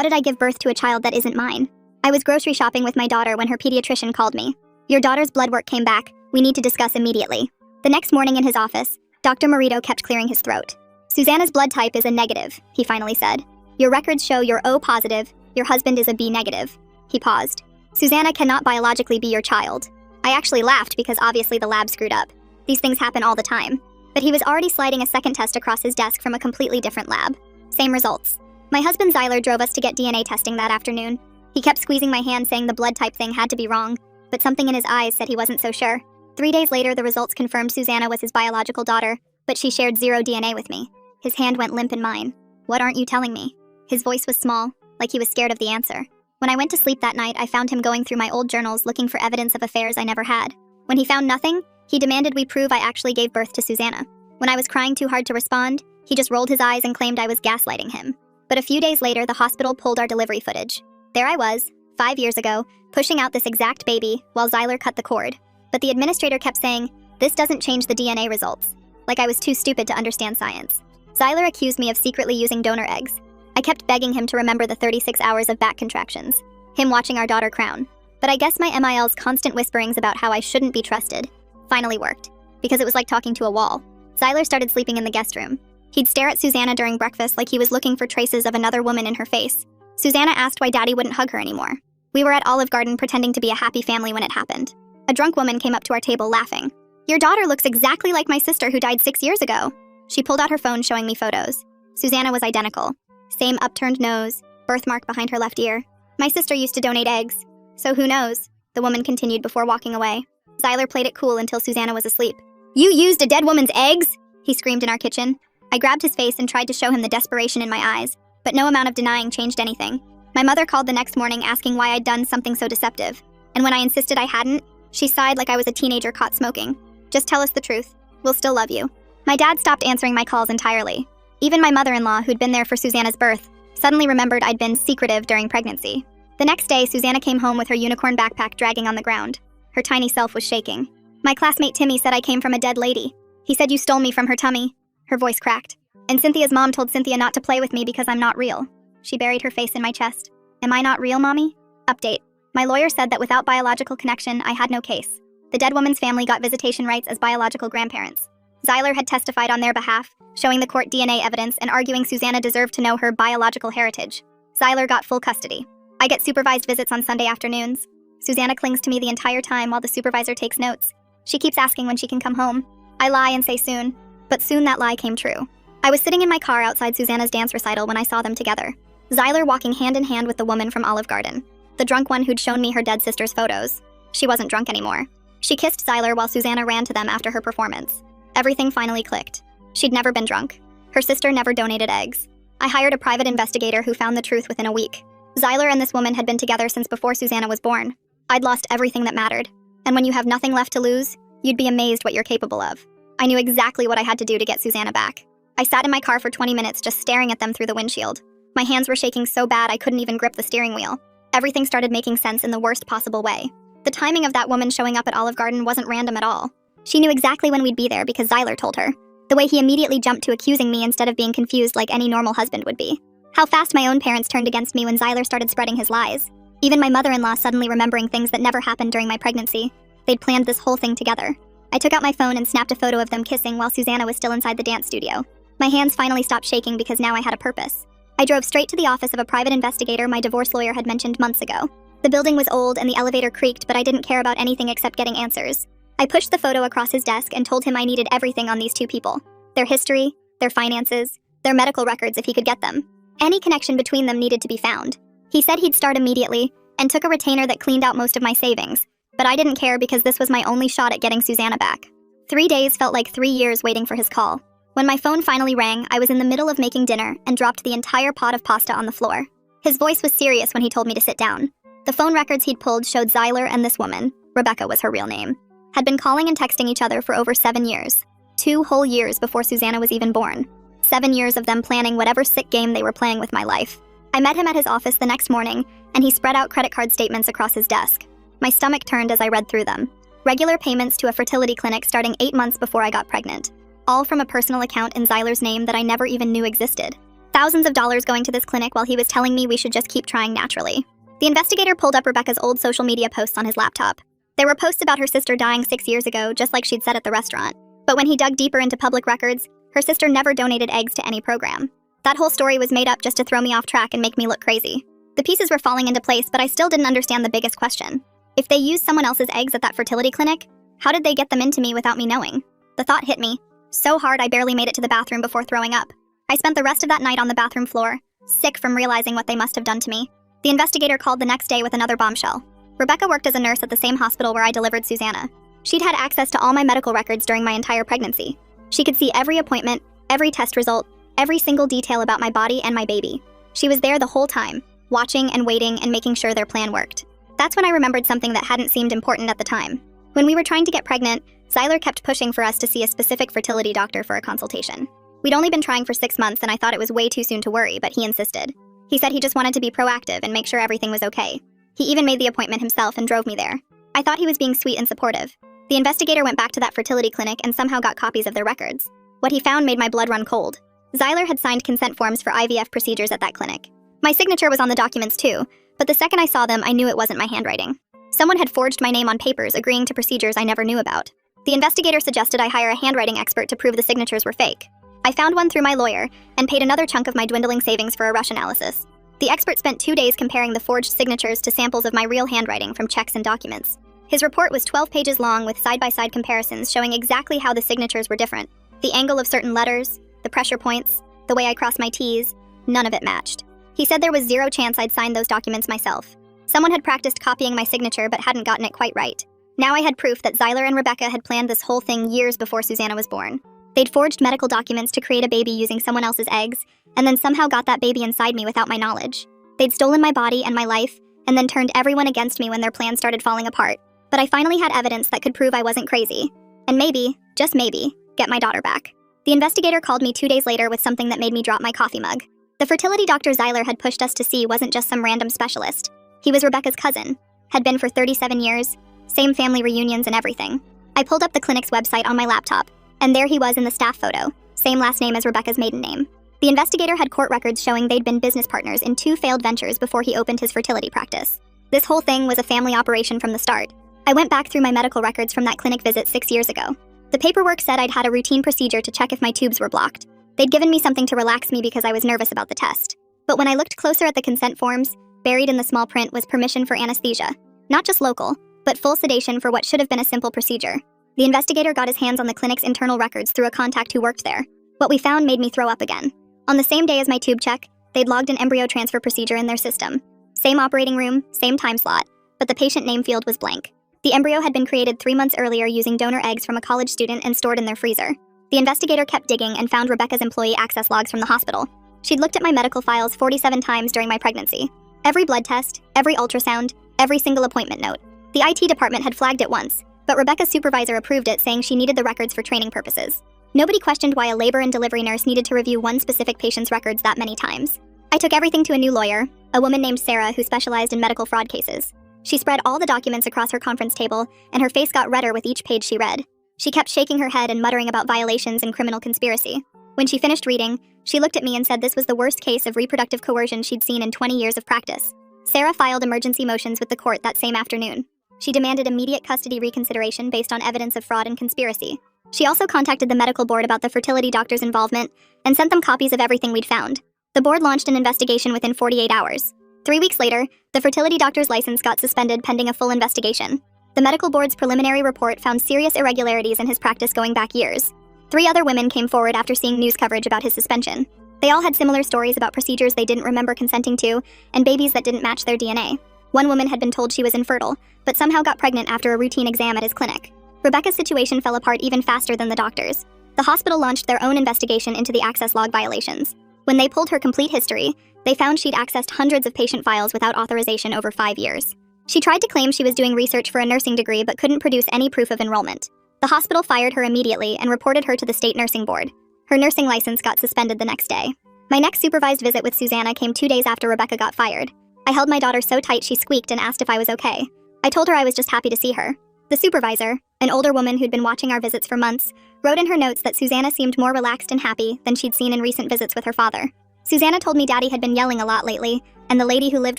How did I give birth to a child that isn't mine? I was grocery shopping with my daughter when her pediatrician called me. Your daughter's blood work came back. We need to discuss immediately. The next morning in his office, Dr. Morito kept clearing his throat. Susanna's blood type is a negative, he finally said. Your records show you're O positive. Your husband is a B negative. He paused. Susanna cannot biologically be your child. I actually laughed because obviously the lab screwed up. These things happen all the time. But he was already sliding a second test across his desk from a completely different lab. Same results. My husband Zyler drove us to get DNA testing that afternoon. He kept squeezing my hand saying the blood type thing had to be wrong, but something in his eyes said he wasn't so sure. 3 days later, the results confirmed Susanna was his biological daughter, but she shared 0 DNA with me. His hand went limp in mine. What aren't you telling me? His voice was small, like he was scared of the answer. When I went to sleep that night, I found him going through my old journals looking for evidence of affairs I never had. When he found nothing, he demanded we prove I actually gave birth to Susanna. When I was crying too hard to respond, he just rolled his eyes and claimed I was gaslighting him. But a few days later, the hospital pulled our delivery footage. There I was, 5 years ago, pushing out this exact baby while Zyler cut the cord. But the administrator kept saying, this doesn't change the DNA results. Like I was too stupid to understand science. Zyler accused me of secretly using donor eggs. I kept begging him to remember the 36 hours of back contractions, him watching our daughter crown. But I guess my MIL's constant whisperings about how I shouldn't be trusted finally worked, because it was like talking to a wall. Zyler started sleeping in the guest room. He'd stare at Susanna during breakfast like he was looking for traces of another woman in her face. Susanna asked why Daddy wouldn't hug her anymore. We were at Olive Garden pretending to be a happy family when it happened. A drunk woman came up to our table laughing. Your daughter looks exactly like my sister who died 6 years ago. She pulled out her phone showing me photos. Susanna was identical. Same upturned nose, birthmark behind her left ear. My sister used to donate eggs. So who knows? The woman continued before walking away. Zyler played it cool until Susanna was asleep. You used a dead woman's eggs? He screamed in our kitchen. I grabbed his face and tried to show him the desperation in my eyes, but no amount of denying changed anything. My mother called the next morning asking why I'd done something so deceptive. And when I insisted I hadn't, she sighed like I was a teenager caught smoking. Just tell us the truth. We'll still love you. My dad stopped answering my calls entirely. Even my mother-in-law, who'd been there for Susanna's birth, suddenly remembered I'd been secretive during pregnancy. The next day, Susanna came home with her unicorn backpack dragging on the ground. Her tiny self was shaking. My classmate Timmy said I came from a dead lady. He said you stole me from her tummy. Her voice cracked. And Cynthia's mom told Cynthia not to play with me because I'm not real. She buried her face in my chest. Am I not real, Mommy? Update. My lawyer said that without biological connection, I had no case. The dead woman's family got visitation rights as biological grandparents. Zyler had testified on their behalf, showing the court DNA evidence and arguing Susanna deserved to know her biological heritage. Zyler got full custody. I get supervised visits on Sunday afternoons. Susanna clings to me the entire time while the supervisor takes notes. She keeps asking when she can come home. I lie and say soon, but soon that lie came true. I was sitting in my car outside Susanna's dance recital when I saw them together. Zyler walking hand in hand with the woman from Olive Garden, the drunk one who'd shown me her dead sister's photos. She wasn't drunk anymore. She kissed Zyler while Susanna ran to them after her performance. Everything finally clicked. She'd never been drunk. Her sister never donated eggs. I hired a private investigator who found the truth within a week. Zyler and this woman had been together since before Susanna was born. I'd lost everything that mattered. And when you have nothing left to lose, you'd be amazed what you're capable of. I knew exactly what I had to do to get Susanna back. I sat in my car for 20 minutes just staring at them through the windshield. My hands were shaking so bad I couldn't even grip the steering wheel. Everything started making sense in the worst possible way. The timing of that woman showing up at Olive Garden wasn't random at all. She knew exactly when we'd be there because Zyler told her. The way he immediately jumped to accusing me instead of being confused like any normal husband would be. How fast my own parents turned against me when Zyler started spreading his lies. Even my mother-in-law suddenly remembering things that never happened during my pregnancy. They'd planned this whole thing together. I took out my phone and snapped a photo of them kissing while Susanna was still inside the dance studio. My hands finally stopped shaking because now I had a purpose. I drove straight to the office of a private investigator my divorce lawyer had mentioned months ago. The building was old and the elevator creaked, but I didn't care about anything except getting answers. I pushed the photo across his desk and told him I needed everything on these two people. Their history, their finances, their medical records if he could get them. Any connection between them needed to be found. He said he'd start immediately and took a retainer that cleaned out most of my savings. But I didn't care because this was my only shot at getting Susanna back. 3 days felt like 3 years waiting for his call. When my phone finally rang, I was in the middle of making dinner and dropped the entire pot of pasta on the floor. His voice was serious when he told me to sit down. The phone records he'd pulled showed Zyler and this woman, Rebecca was her real name, had been calling and texting each other for over 7 years. 2 whole years before Susanna was even born. 7 years of them planning whatever sick game they were playing with my life. I met him at his office the next morning, and he spread out credit card statements across his desk. My stomach turned as I read through them. Regular payments to a fertility clinic starting 8 months before I got pregnant. All from a personal account in Zyler's name that I never even knew existed. Thousands of dollars going to this clinic while he was telling me we should just keep trying naturally. The investigator pulled up Rebecca's old social media posts on his laptop. There were posts about her sister dying 6 years ago, just like she'd said at the restaurant. But when he dug deeper into public records, her sister never donated eggs to any program. That whole story was made up just to throw me off track and make me look crazy. The pieces were falling into place, but I still didn't understand the biggest question. If they used someone else's eggs at that fertility clinic, how did they get them into me without me knowing? The thought hit me so hard I barely made it to the bathroom before throwing up. I spent the rest of that night on the bathroom floor, sick from realizing what they must have done to me. The investigator called the next day with another bombshell. Rebecca worked as a nurse at the same hospital where I delivered Susanna. She'd had access to all my medical records during my entire pregnancy. She could see every appointment, every test result, every single detail about my body and my baby. She was there the whole time, watching and waiting and making sure their plan worked. That's when I remembered something that hadn't seemed important at the time. When we were trying to get pregnant, Zyler kept pushing for us to see a specific fertility doctor for a consultation. We'd only been trying for 6 months and I thought it was way too soon to worry, but he insisted. He said he just wanted to be proactive and make sure everything was okay. He even made the appointment himself and drove me there. I thought he was being sweet and supportive. The investigator went back to that fertility clinic and somehow got copies of their records. What he found made my blood run cold. Zyler had signed consent forms for IVF procedures at that clinic. My signature was on the documents too, but the second I saw them, I knew it wasn't my handwriting. Someone had forged my name on papers agreeing to procedures I never knew about. The investigator suggested I hire a handwriting expert to prove the signatures were fake. I found one through my lawyer and paid another chunk of my dwindling savings for a rush analysis. The expert spent 2 days comparing the forged signatures to samples of my real handwriting from checks and documents. His report was 12 pages long with side-by-side comparisons showing exactly how the signatures were different. The angle of certain letters, the pressure points, the way I crossed my T's, none of it matched. He said there was zero chance I'd signed those documents myself. Someone had practiced copying my signature but hadn't gotten it quite right. Now I had proof that Zyler and Rebecca had planned this whole thing years before Susanna was born. They'd forged medical documents to create a baby using someone else's eggs, and then somehow got that baby inside me without my knowledge. They'd stolen my body and my life, and then turned everyone against me when their plans started falling apart. But I finally had evidence that could prove I wasn't crazy. And maybe, just maybe, get my daughter back. The investigator called me 2 days later with something that made me drop my coffee mug. The fertility doctor Zyler had pushed us to see wasn't just some random specialist. He was Rebecca's cousin, had been for 37 years, same family reunions and everything. I pulled up the clinic's website on my laptop, and there he was in the staff photo, same last name as Rebecca's maiden name. The investigator had court records showing they'd been business partners in 2 failed ventures before he opened his fertility practice. This whole thing was a family operation from the start. I went back through my medical records from that clinic visit 6 years ago. The paperwork said I'd had a routine procedure to check if my tubes were blocked. They'd given me something to relax me because I was nervous about the test. But when I looked closer at the consent forms, buried in the small print was permission for anesthesia. Not just local, but full sedation for what should have been a simple procedure. The investigator got his hands on the clinic's internal records through a contact who worked there. What we found made me throw up again. On the same day as my tube check, they'd logged an embryo transfer procedure in their system. Same operating room, same time slot, but the patient name field was blank. The embryo had been created 3 months earlier using donor eggs from a college student and stored in their freezer. The investigator kept digging and found Rebecca's employee access logs from the hospital. She'd looked at my medical files 47 times during my pregnancy. Every blood test, every ultrasound, every single appointment note. The IT department had flagged it once, but Rebecca's supervisor approved it, saying she needed the records for training purposes. Nobody questioned why a labor and delivery nurse needed to review one specific patient's records that many times. I took everything to a new lawyer, a woman named Sarah who specialized in medical fraud cases. She spread all the documents across her conference table, and her face got redder with each page she read. She kept shaking her head and muttering about violations and criminal conspiracy. When she finished reading, she looked at me and said this was the worst case of reproductive coercion she'd seen in 20 years of practice. Sarah filed emergency motions with the court that same afternoon. She demanded immediate custody reconsideration based on evidence of fraud and conspiracy. She also contacted the medical board about the fertility doctor's involvement and sent them copies of everything we'd found. The board launched an investigation within 48 hours. 3 weeks later, the fertility doctor's license got suspended pending a full investigation. The medical board's preliminary report found serious irregularities in his practice going back years. 3 other women came forward after seeing news coverage about his suspension. They all had similar stories about procedures they didn't remember consenting to and babies that didn't match their DNA. One woman had been told she was infertile, but somehow got pregnant after a routine exam at his clinic. Rebecca's situation fell apart even faster than the doctor's. The hospital launched their own investigation into the access log violations. When they pulled her complete history, they found she'd accessed hundreds of patient files without authorization over 5 years. She tried to claim she was doing research for a nursing degree but couldn't produce any proof of enrollment. The hospital fired her immediately and reported her to the state nursing board. Her nursing license got suspended the next day. My next supervised visit with Susanna came 2 days after Rebecca got fired. I held my daughter so tight she squeaked and asked if I was okay. I told her I was just happy to see her. The supervisor, an older woman who'd been watching our visits for months, wrote in her notes that Susanna seemed more relaxed and happy than she'd seen in recent visits with her father. Susanna told me Daddy had been yelling a lot lately, and the lady who lived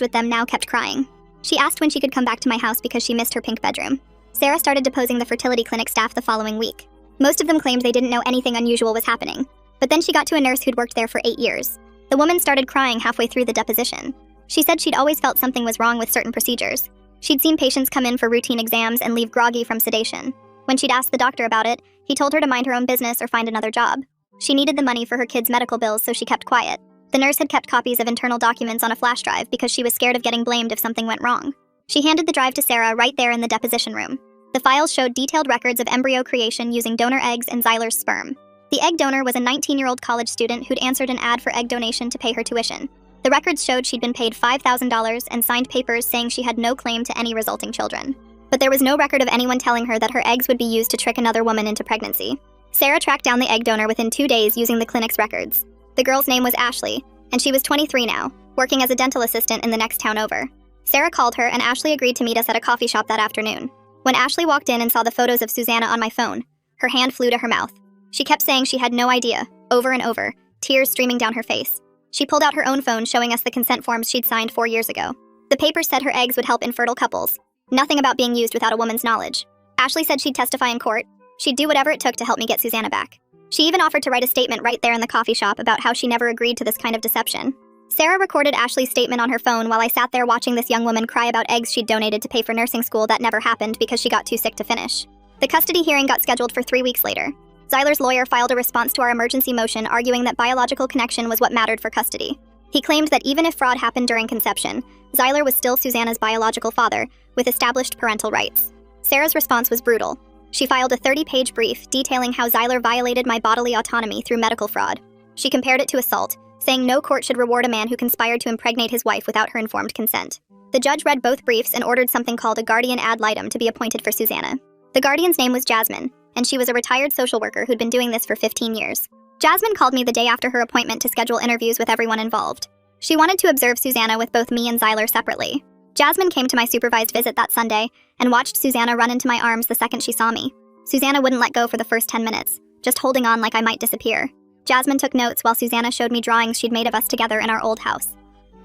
with them now kept crying. She asked when she could come back to my house because she missed her pink bedroom. Sarah started deposing the fertility clinic staff the following week. Most of them claimed they didn't know anything unusual was happening. But then she got to a nurse who'd worked there for 8 years. The woman started crying halfway through the deposition. She said she'd always felt something was wrong with certain procedures. She'd seen patients come in for routine exams and leave groggy from sedation. When she'd asked the doctor about it, he told her to mind her own business or find another job. She needed the money for her kids' medical bills, so she kept quiet. The nurse had kept copies of internal documents on a flash drive because she was scared of getting blamed if something went wrong. She handed the drive to Sarah right there in the deposition room. The files showed detailed records of embryo creation using donor eggs and Zyler's sperm. The egg donor was a 19-year-old college student who'd answered an ad for egg donation to pay her tuition. The records showed she'd been paid $5,000 and signed papers saying she had no claim to any resulting children. But there was no record of anyone telling her that her eggs would be used to trick another woman into pregnancy. Sarah tracked down the egg donor within 2 days using the clinic's records. The girl's name was Ashley, and she was 23 now, working as a dental assistant in the next town over. Sarah called her, and Ashley agreed to meet us at a coffee shop that afternoon. When Ashley walked in and saw the photos of Susanna on my phone, her hand flew to her mouth. She kept saying she had no idea, over and over, tears streaming down her face. She pulled out her own phone, showing us the consent forms she'd signed 4 years ago. The papers said her eggs would help infertile couples. Nothing about being used without a woman's knowledge. Ashley said she'd testify in court. She'd do whatever it took to help me get Susanna back. She even offered to write a statement right there in the coffee shop about how she never agreed to this kind of deception. Sarah recorded Ashley's statement on her phone while I sat there watching this young woman cry about eggs she'd donated to pay for nursing school that never happened because she got too sick to finish. The custody hearing got scheduled for 3 weeks later. Zyler's lawyer filed a response to our emergency motion arguing that biological connection was what mattered for custody. He claimed that even if fraud happened during conception, Zyler was still Susanna's biological father, with established parental rights. Sarah's response was brutal. She filed a 30-page brief detailing how Zyler violated my bodily autonomy through medical fraud. She compared it to assault, saying no court should reward a man who conspired to impregnate his wife without her informed consent. The judge read both briefs and ordered something called a guardian ad litem to be appointed for Susanna. The guardian's name was Jasmine, and she was a retired social worker who'd been doing this for 15 years. Jasmine called me the day after her appointment to schedule interviews with everyone involved. She wanted to observe Susanna with both me and Zyler separately. Jasmine came to my supervised visit that Sunday and watched Susanna run into my arms the second she saw me. Susanna wouldn't let go for the first 10 minutes, just holding on like I might disappear. Jasmine took notes while Susanna showed me drawings she'd made of us together in our old house.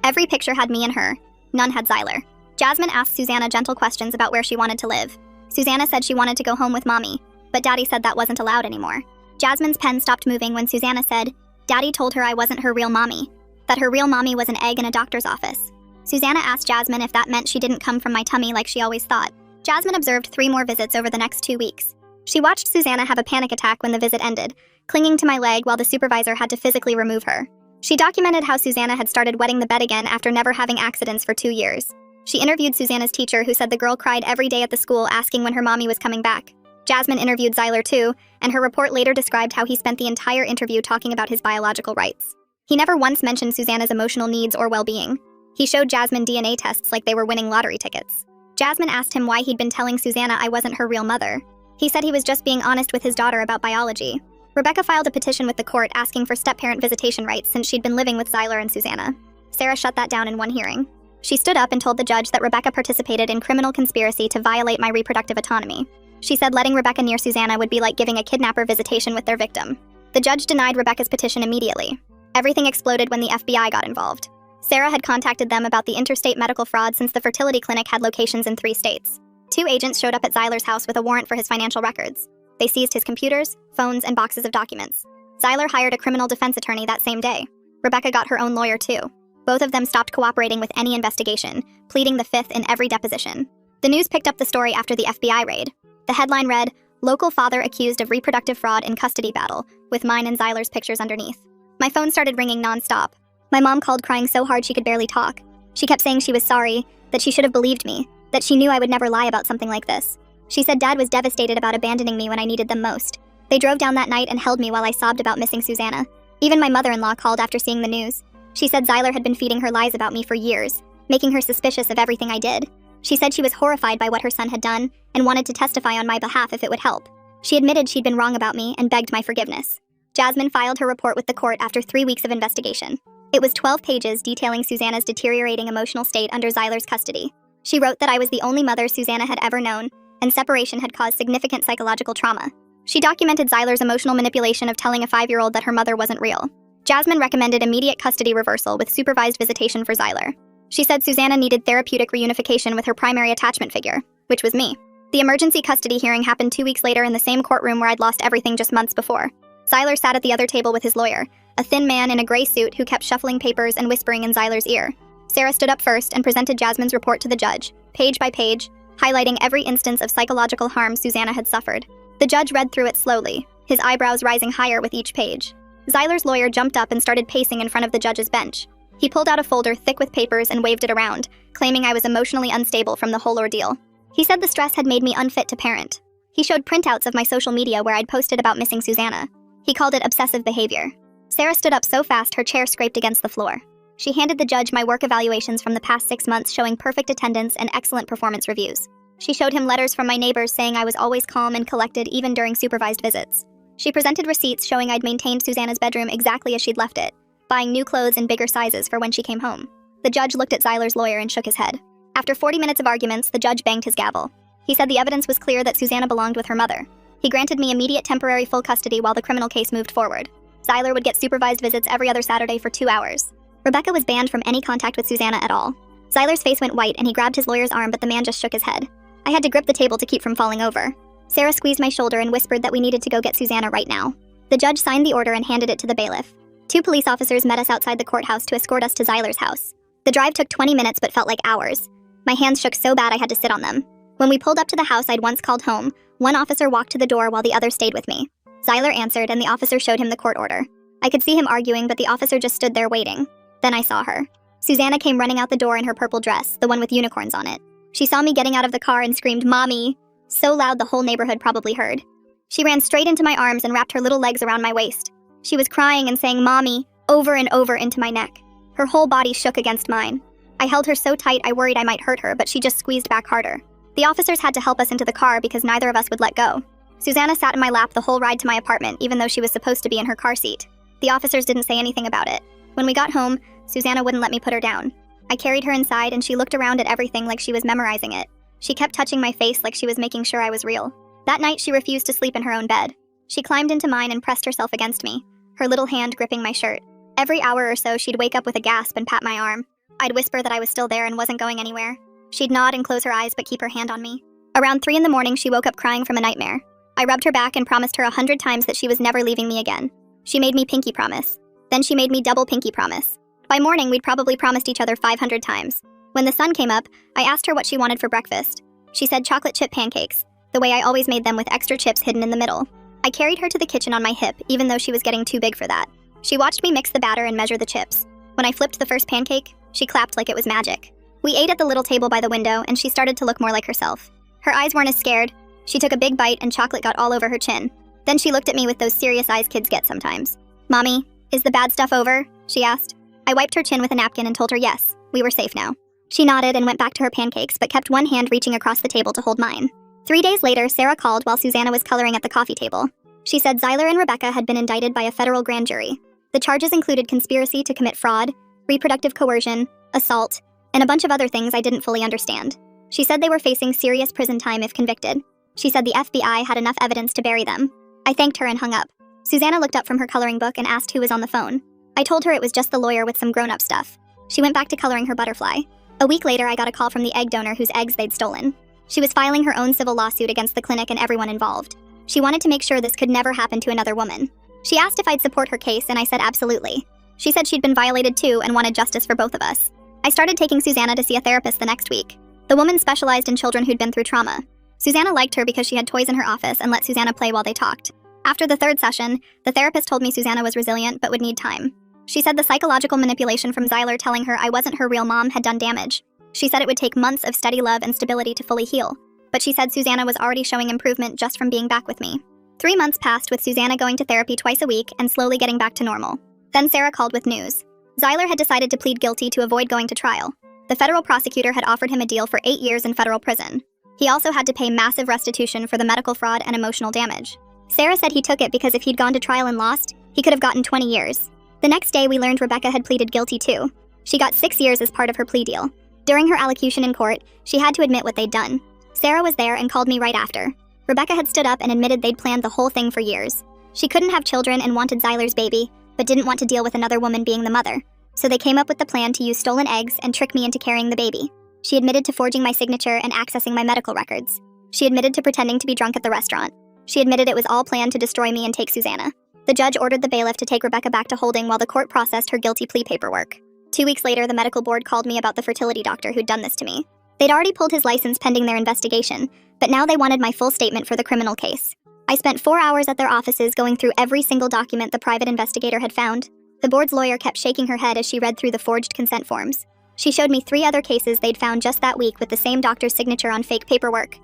Every picture had me and her. None had Zyler. Jasmine asked Susanna gentle questions about where she wanted to live. Susanna said she wanted to go home with Mommy, but Daddy said that wasn't allowed anymore. Jasmine's pen stopped moving when Susanna said, Daddy told her I wasn't her real mommy, that her real mommy was an egg in a doctor's office. Susanna asked Jasmine if that meant she didn't come from my tummy like she always thought. Jasmine observed 3 more visits over the next 2 weeks. She watched Susanna have a panic attack when the visit ended, clinging to my leg while the supervisor had to physically remove her. She documented how Susanna had started wetting the bed again after never having accidents for 2 years. She interviewed Susanna's teacher, who said the girl cried every day at the school asking when her mommy was coming back. Jasmine interviewed Zyler too, and her report later described how he spent the entire interview talking about his biological rights. He never once mentioned Susanna's emotional needs or well-being. He showed Jasmine DNA tests like they were winning lottery tickets. Jasmine asked him why he'd been telling Susanna I wasn't her real mother. He said he was just being honest with his daughter about biology. Rebecca filed a petition with the court asking for step-parent visitation rights since she'd been living with Zyler and Susanna. Sarah shut that down in one hearing. She stood up and told the judge that Rebecca participated in criminal conspiracy to violate my reproductive autonomy. She said letting Rebecca near Susanna would be like giving a kidnapper visitation with their victim. The judge denied Rebecca's petition immediately. Everything exploded when the FBI got involved. Sarah had contacted them about the interstate medical fraud since the fertility clinic had locations in 3 states. 2 agents showed up at Zyler's house with a warrant for his financial records. They seized his computers, phones, and boxes of documents. Zyler hired a criminal defense attorney that same day. Rebecca got her own lawyer too. Both of them stopped cooperating with any investigation, pleading the fifth in every deposition. The news picked up the story after the FBI raid. The headline read, "Local father accused of reproductive fraud in custody battle," with mine and Zyler's pictures underneath. My phone started ringing nonstop. My mom called crying so hard she could barely talk. She kept saying she was sorry, that she should have believed me, that she knew I would never lie about something like this. She said Dad was devastated about abandoning me when I needed them most. They drove down that night and held me while I sobbed about missing Susanna. Even my mother-in-law called after seeing the news. She said Zyler had been feeding her lies about me for years, making her suspicious of everything I did. She said she was horrified by what her son had done and wanted to testify on my behalf if it would help. She admitted she'd been wrong about me and begged my forgiveness. Jasmine filed her report with the court after 3 weeks of investigation. It was 12 pages detailing Susanna's deteriorating emotional state under Zyler's custody. She wrote that I was the only mother Susanna had ever known, and separation had caused significant psychological trauma. She documented Zyler's emotional manipulation of telling a 5-year-old that her mother wasn't real. Jasmine recommended immediate custody reversal with supervised visitation for Zyler. She said Susanna needed therapeutic reunification with her primary attachment figure, which was me. The emergency custody hearing happened 2 weeks later in the same courtroom where I'd lost everything just months before. Zyler sat at the other table with his lawyer, a thin man in a gray suit who kept shuffling papers and whispering in Zyler's ear. Sarah stood up first and presented Jasmine's report to the judge, page by page, highlighting every instance of psychological harm Susanna had suffered. The judge read through it slowly, his eyebrows rising higher with each page. Zyler's lawyer jumped up and started pacing in front of the judge's bench. He pulled out a folder thick with papers and waved it around, claiming I was emotionally unstable from the whole ordeal. He said the stress had made me unfit to parent. He showed printouts of my social media where I'd posted about missing Susanna. He called it obsessive behavior. Sarah stood up so fast her chair scraped against the floor. She handed the judge my work evaluations from the past 6 months showing perfect attendance and excellent performance reviews. She showed him letters from my neighbors saying I was always calm and collected even during supervised visits. She presented receipts showing I'd maintained Susanna's bedroom exactly as she'd left it, buying new clothes in bigger sizes for when she came home. The judge looked at Zyler's lawyer and shook his head. After 40 minutes of arguments, the judge banged his gavel. He said the evidence was clear that Susanna belonged with her mother. He granted me immediate temporary full custody while the criminal case moved forward. Zyler would get supervised visits every other Saturday for 2 hours. Rebecca was banned from any contact with Susanna at all. Zyler's face went white and he grabbed his lawyer's arm, but the man just shook his head. I had to grip the table to keep from falling over. Sarah squeezed my shoulder and whispered that we needed to go get Susanna right now. The judge signed the order and handed it to the bailiff. 2 police officers met us outside the courthouse to escort us to Zyler's house. The drive took 20 minutes but felt like hours. My hands shook so bad I had to sit on them. When we pulled up to the house I'd once called home, one officer walked to the door while the other stayed with me. Zyler answered and the officer showed him the court order. I could see him arguing, but the officer just stood there waiting. Then I saw her. Susanna came running out the door in her purple dress, the one with unicorns on it. She saw me getting out of the car and screamed, "Mommy!" so loud the whole neighborhood probably heard. She ran straight into my arms and wrapped her little legs around my waist. She was crying and saying "Mommy" over and over into my neck. Her whole body shook against mine. I held her so tight I worried I might hurt her, but she just squeezed back harder. The officers had to help us into the car because neither of us would let go. Susanna sat in my lap the whole ride to my apartment, even though she was supposed to be in her car seat. The officers didn't say anything about it. When we got home, Susanna wouldn't let me put her down. I carried her inside and she looked around at everything like she was memorizing it. She kept touching my face like she was making sure I was real. That night she refused to sleep in her own bed. She climbed into mine and pressed herself against me, her little hand gripping my shirt. Every hour or so she'd wake up with a gasp and pat my arm. I'd whisper that I was still there and wasn't going anywhere. She'd nod and close her eyes but keep her hand on me. Around 3 in the morning she woke up crying from a nightmare. I rubbed her back and promised her 100 times that she was never leaving me again. She made me pinky promise. Then she made me double pinky promise. By morning we'd probably promised each other 500 times. When the sun came up, I asked her what she wanted for breakfast. She said chocolate chip pancakes, the way I always made them with extra chips hidden in the middle. I carried her to the kitchen on my hip, even though she was getting too big for that. She watched me mix the batter and measure the chips. When I flipped the first pancake, she clapped like it was magic. We ate at the little table by the window, and she started to look more like herself. Her eyes weren't as scared. She took a big bite and chocolate got all over her chin. Then she looked at me with those serious eyes kids get sometimes. "Mommy, is the bad stuff over?" she asked. I wiped her chin with a napkin and told her yes, we were safe now. She nodded and went back to her pancakes, but kept one hand reaching across the table to hold mine. 3 days later, Sarah called while Susanna was coloring at the coffee table. She said Zyler and Rebecca had been indicted by a federal grand jury. The charges included conspiracy to commit fraud, reproductive coercion, assault, and a bunch of other things I didn't fully understand. She said they were facing serious prison time if convicted. She said the FBI had enough evidence to bury them. I thanked her and hung up. Susanna looked up from her coloring book and asked who was on the phone. I told her it was just the lawyer with some grown-up stuff. She went back to coloring her butterfly. A week later, I got a call from the egg donor whose eggs they'd stolen. She was filing her own civil lawsuit against the clinic and everyone involved. She wanted to make sure this could never happen to another woman. She asked if I'd support her case, and I said absolutely. She said she'd been violated too and wanted justice for both of us. I started taking Susanna to see a therapist the next week. The woman specialized in children who'd been through trauma. Susanna liked her because she had toys in her office and let Susanna play while they talked. After the 3rd session, the therapist told me Susanna was resilient but would need time. She said the psychological manipulation from Zyler telling her I wasn't her real mom had done damage. She said it would take months of steady love and stability to fully heal, but she said Susanna was already showing improvement just from being back with me. 3 months passed with Susanna going to therapy twice a week and slowly getting back to normal. Then Sarah called with news. Zyler had decided to plead guilty to avoid going to trial. The federal prosecutor had offered him a deal for 8 years in federal prison. He also had to pay massive restitution for the medical fraud and emotional damage. Sarah said he took it because if he'd gone to trial and lost, he could have gotten 20 years. The next day, we learned Rebecca had pleaded guilty too. She got 6 years as part of her plea deal. During her allocution in court, she had to admit what they'd done. Sarah was there and called me right after. Rebecca had stood up and admitted they'd planned the whole thing for years. She couldn't have children and wanted Zyler's baby, but didn't want to deal with another woman being the mother. So they came up with the plan to use stolen eggs and trick me into carrying the baby. She admitted to forging my signature and accessing my medical records. She admitted to pretending to be drunk at the restaurant. She admitted it was all planned to destroy me and take Susanna. The judge ordered the bailiff to take Rebecca back to holding while the court processed her guilty plea paperwork. 2 weeks later, the medical board called me about the fertility doctor who'd done this to me. They'd already pulled his license pending their investigation, but now they wanted my full statement for the criminal case. I spent 4 hours at their offices going through every single document the private investigator had found. The board's lawyer kept shaking her head as she read through the forged consent forms. She showed me 3 other cases they'd found just that week with the same doctor's signature on fake paperwork.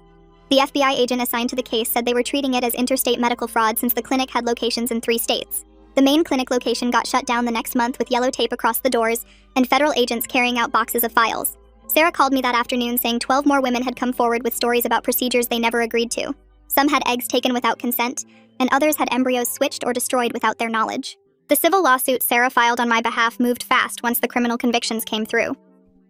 The FBI agent assigned to the case said they were treating it as interstate medical fraud since the clinic had locations in 3 states. The main clinic location got shut down the next month with yellow tape across the doors and federal agents carrying out boxes of files. Sarah called me that afternoon saying 12 more women had come forward with stories about procedures they never agreed to. Some had eggs taken without consent, and others had embryos switched or destroyed without their knowledge. The civil lawsuit Sarah filed on my behalf moved fast once the criminal convictions came through.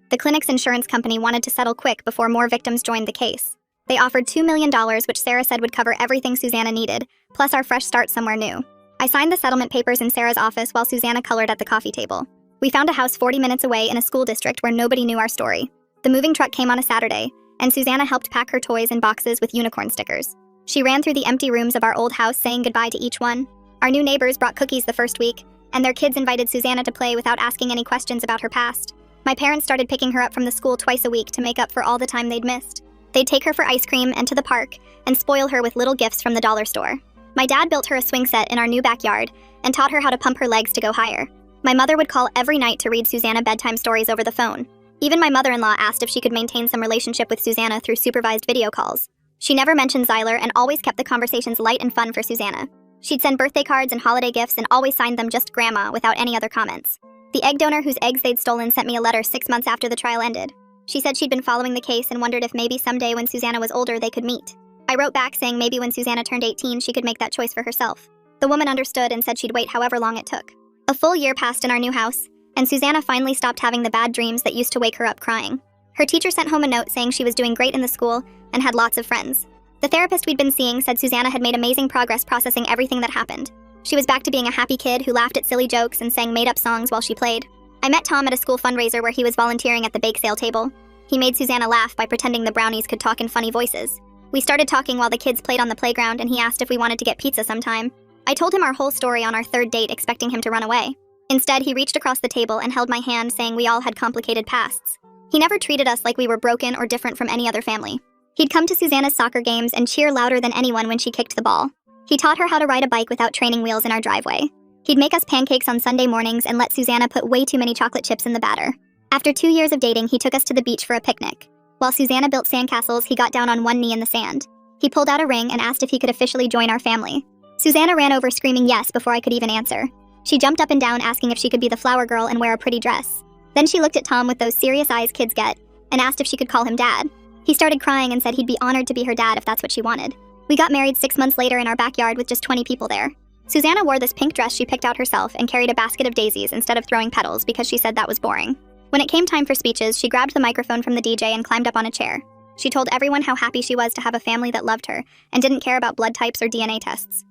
The clinic's insurance company wanted to settle quick before more victims joined the case. They offered $2 million, which Sarah said would cover everything Susanna needed, plus our fresh start somewhere new. I signed the settlement papers in Sarah's office while Susanna colored at the coffee table. We found a house 40 minutes away in a school district where nobody knew our story. The moving truck came on a Saturday, and Susanna helped pack her toys in boxes with unicorn stickers. She ran through the empty rooms of our old house saying goodbye to each one. Our new neighbors brought cookies the first week, and their kids invited Susanna to play without asking any questions about her past. My parents started picking her up from the school twice a week to make up for all the time they'd missed. They'd take her for ice cream and to the park, and spoil her with little gifts from the dollar store. My dad built her a swing set in our new backyard, and taught her how to pump her legs to go higher. My mother would call every night to read Susanna bedtime stories over the phone. Even my mother-in-law asked if she could maintain some relationship with Susanna through supervised video calls. She never mentioned Zyler and always kept the conversations light and fun for Susanna. She'd send birthday cards and holiday gifts and always signed them just Grandma without any other comments. The egg donor whose eggs they'd stolen sent me a letter 6 months after the trial ended. She said she'd been following the case and wondered if maybe someday when Susanna was older they could meet. I wrote back saying maybe when Susanna turned 18 she could make that choice for herself. The woman understood and said she'd wait however long it took. A full year passed in our new house, and Susanna finally stopped having the bad dreams that used to wake her up crying. Her teacher sent home a note saying she was doing great in the school and had lots of friends. The therapist we'd been seeing said Susanna had made amazing progress processing everything that happened. She was back to being a happy kid who laughed at silly jokes and sang made-up songs while she played. I met Tom at a school fundraiser where he was volunteering at the bake sale table. He made Susanna laugh by pretending the brownies could talk in funny voices. We started talking while the kids played on the playground, and he asked if we wanted to get pizza sometime. I told him our whole story on our 3rd date, expecting him to run away. Instead, he reached across the table and held my hand, saying we all had complicated pasts. He never treated us like we were broken or different from any other family. He'd come to Susanna's soccer games and cheer louder than anyone when she kicked the ball. He taught her how to ride a bike without training wheels in our driveway. He'd make us pancakes on Sunday mornings and let Susanna put way too many chocolate chips in the batter. After 2 years of dating, he took us to the beach for a picnic. While Susanna built sandcastles, he got down on one knee in the sand. He pulled out a ring and asked if he could officially join our family. Susanna ran over screaming yes before I could even answer. She jumped up and down asking if she could be the flower girl and wear a pretty dress. Then she looked at Tom with those serious eyes kids get and asked if she could call him dad. He started crying and said he'd be honored to be her dad if that's what she wanted. We got married 6 months later in our backyard with just 20 people there. Susanna wore this pink dress she picked out herself and carried a basket of daisies instead of throwing petals because she said that was boring. When it came time for speeches, she grabbed the microphone from the DJ and climbed up on a chair. She told everyone how happy she was to have a family that loved her and didn't care about blood types or DNA tests.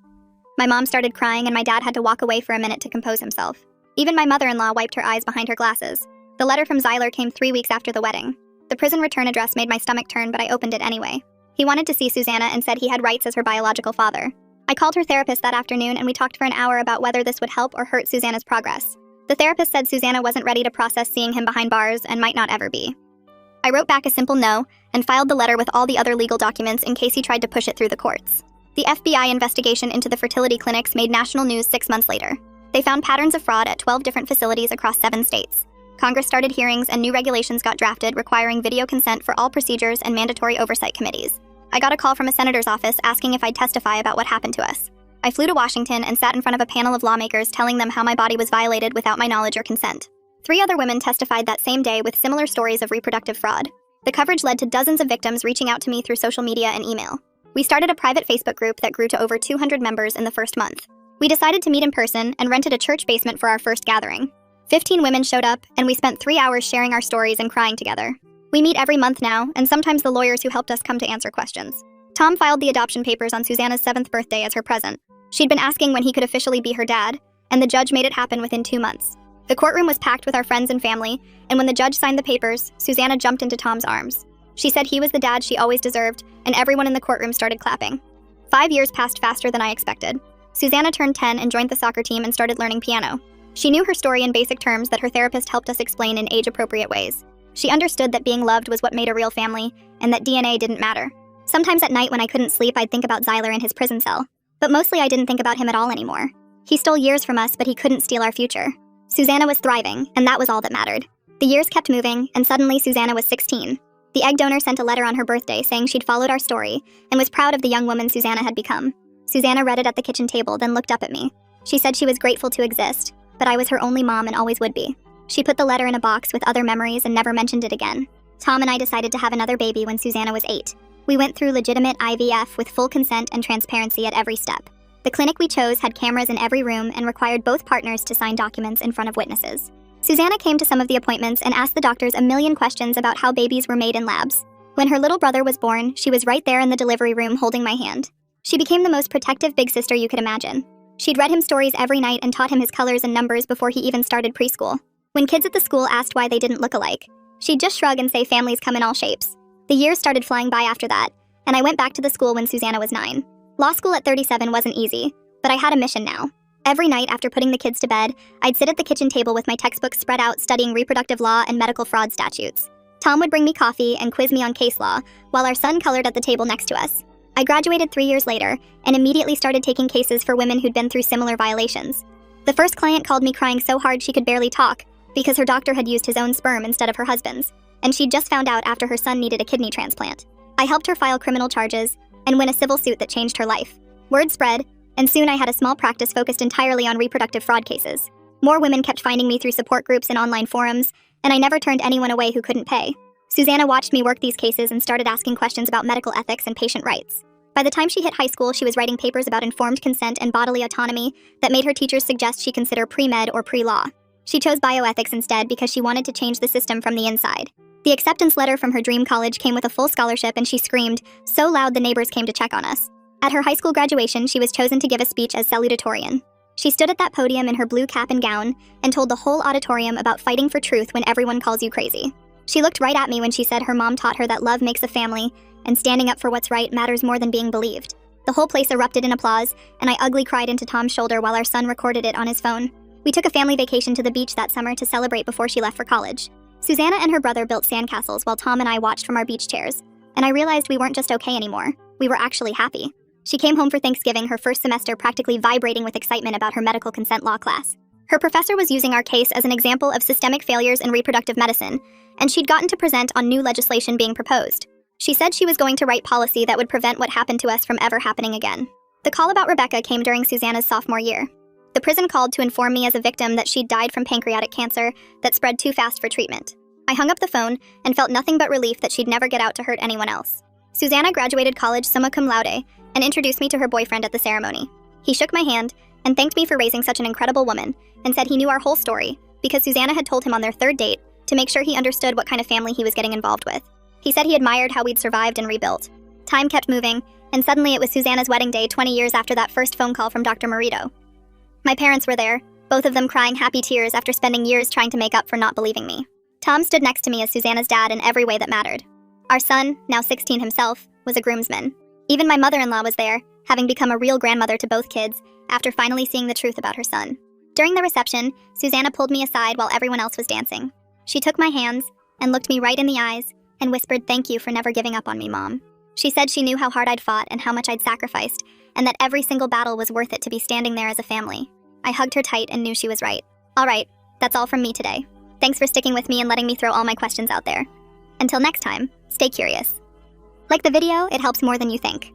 My mom started crying and my dad had to walk away for a minute to compose himself. Even my mother-in-law wiped her eyes behind her glasses. The letter from Zyler came 3 weeks after the wedding. The prison return address made my stomach turn, but I opened it anyway. He wanted to see Susanna and said he had rights as her biological father. I called her therapist that afternoon and we talked for an hour about whether this would help or hurt Susanna's progress. The therapist said Susanna wasn't ready to process seeing him behind bars and might not ever be. I wrote back a simple no and filed the letter with all the other legal documents in case he tried to push it through the courts. The FBI investigation into the fertility clinics made national news 6 months later. They found patterns of fraud at 12 different facilities across 7 states. Congress started hearings and new regulations got drafted requiring video consent for all procedures and mandatory oversight committees. I got a call from a senator's office asking if I'd testify about what happened to us. I flew to Washington and sat in front of a panel of lawmakers telling them how my body was violated without my knowledge or consent. 3 other women testified that same day with similar stories of reproductive fraud. The coverage led to dozens of victims reaching out to me through social media and email. We started a private Facebook group that grew to over 200 members in the first month. We decided to meet in person and rented a church basement for our first gathering. 15 women showed up, and we spent 3 hours sharing our stories and crying together. We meet every month now, and sometimes the lawyers who helped us come to answer questions. Tom filed the adoption papers on Susanna's 7th birthday as her present. She'd been asking when he could officially be her dad, and the judge made it happen within 2 months. The courtroom was packed with our friends and family, and when the judge signed the papers, Susanna jumped into Tom's arms. She said he was the dad she always deserved, and everyone in the courtroom started clapping. 5 years passed faster than I expected. Susanna turned 10 and joined the soccer team and started learning piano. She knew her story in basic terms that her therapist helped us explain in age-appropriate ways. She understood that being loved was what made a real family, and that DNA didn't matter. Sometimes at night when I couldn't sleep, I'd think about Zyler in his prison cell. But mostly I didn't think about him at all anymore. He stole years from us, but he couldn't steal our future. Susanna was thriving, and that was all that mattered. The years kept moving, and suddenly Susanna was 16. The egg donor sent a letter on her birthday saying she'd followed our story and was proud of the young woman Susanna had become. Susanna read it at the kitchen table, then looked up at me. She said she was grateful to exist, but I was her only mom and always would be. She put the letter in a box with other memories and never mentioned it again. Tom and I decided to have another baby when Susanna was 8. We went through legitimate IVF with full consent and transparency at every step. The clinic we chose had cameras in every room and required both partners to sign documents in front of witnesses. Susanna came to some of the appointments and asked the doctors a million questions about how babies were made in labs. When her little brother was born, she was right there in the delivery room holding my hand. She became the most protective big sister you could imagine. She'd read him stories every night and taught him his colors and numbers before he even started preschool. When kids at the school asked why they didn't look alike, she'd just shrug and say families come in all shapes. The years started flying by after that, and I went back to the school when Susanna was 9. Law school at 37 wasn't easy, but I had a mission now. Every night after putting the kids to bed, I'd sit at the kitchen table with my textbooks spread out studying reproductive law and medical fraud statutes. Tom would bring me coffee and quiz me on case law, while our son colored at the table next to us. I graduated 3 years later and immediately started taking cases for women who'd been through similar violations. The first client called me crying so hard she could barely talk because her doctor had used his own sperm instead of her husband's, and she'd just found out after her son needed a kidney transplant. I helped her file criminal charges and win a civil suit that changed her life. Word spread, and soon I had a small practice focused entirely on reproductive fraud cases. More women kept finding me through support groups and online forums, and I never turned anyone away who couldn't pay. Susanna watched me work these cases and started asking questions about medical ethics and patient rights. By the time she hit high school, she was writing papers about informed consent and bodily autonomy that made her teachers suggest she consider pre-med or pre-law. She chose bioethics instead because she wanted to change the system from the inside. The acceptance letter from her dream college came with a full scholarship, and she screamed so loud the neighbors came to check on us. At her high school graduation, she was chosen to give a speech as salutatorian. She stood at that podium in her blue cap and gown and told the whole auditorium about fighting for truth when everyone calls you crazy. She looked right at me when she said her mom taught her that love makes a family and standing up for what's right matters more than being believed. The whole place erupted in applause, and I ugly cried into Tom's shoulder while our son recorded it on his phone. We took a family vacation to the beach that summer to celebrate before she left for college. Susanna and her brother built sandcastles while Tom and I watched from our beach chairs, and I realized we weren't just okay anymore. We were actually happy. She came home for Thanksgiving, her first semester practically vibrating with excitement about her medical consent law class. Her professor was using our case as an example of systemic failures in reproductive medicine, and she'd gotten to present on new legislation being proposed. She said she was going to write policy that would prevent what happened to us from ever happening again. The call about Rebecca came during Susanna's sophomore year. The prison called to inform me as a victim that she'd died from pancreatic cancer that spread too fast for treatment. I hung up the phone and felt nothing but relief that she'd never get out to hurt anyone else. Susanna graduated college summa cum laude and introduced me to her boyfriend at the ceremony. He shook my hand and thanked me for raising such an incredible woman and said he knew our whole story because Susanna had told him on their third date to make sure he understood what kind of family he was getting involved with. He said he admired how we'd survived and rebuilt. Time kept moving, and suddenly it was Susanna's wedding day 20 years after that first phone call from Dr. Marito. My parents were there, both of them crying happy tears after spending years trying to make up for not believing me. Tom stood next to me as Susanna's dad in every way that mattered. Our son, now 16 himself, was a groomsman. Even my mother-in-law was there, having become a real grandmother to both kids after finally seeing the truth about her son. During the reception, Susanna pulled me aside while everyone else was dancing. She took my hands and looked me right in the eyes and whispered, "Thank you for never giving up on me, Mom." She said she knew how hard I'd fought and how much I'd sacrificed, and that every single battle was worth it to be standing there as a family. I hugged her tight and knew she was right. All right, that's all from me today. Thanks for sticking with me and letting me throw all my questions out there. Until next time, stay curious. Like the video, it helps more than you think.